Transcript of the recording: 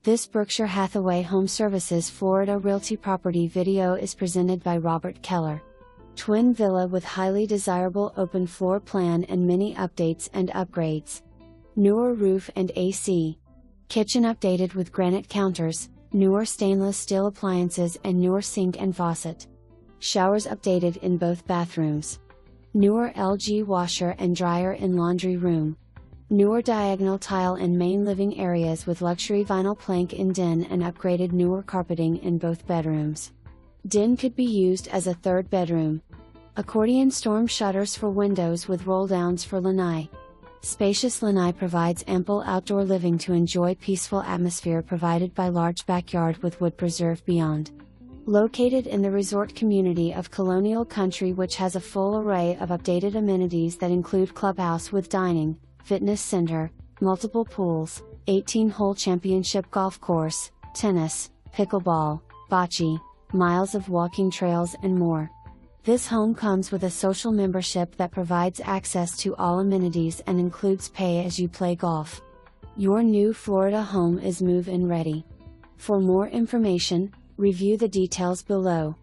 This Berkshire Hathaway HomeServices Florida Realty property video is presented by Robert Keller. Twin villa with highly desirable open floor plan and many updates and upgrades. Newer roof and AC. Kitchen updated with granite counters, newer stainless steel appliances and newer sink and faucet. Showers updated in both bathrooms. Newer LG washer and dryer in laundry room. Newer diagonal tile in main living areas with luxury vinyl plank in den and upgraded newer carpeting in both bedrooms. Den could be used as a third bedroom. Accordion storm shutters for windows with roll downs for lanai. Spacious lanai provides ample outdoor living to enjoy peaceful atmosphere provided by large backyard with wood preserve beyond. Located in the resort community of Colonial Country, which has a full array of updated amenities that include clubhouse with dining, fitness center, multiple pools, 18-hole championship golf course, tennis, pickleball, bocce, miles of walking trails and more. This home comes with a social membership that provides access to all amenities and includes pay-as-you-play golf. Your new Florida home is move-in ready. For more information, review the details below.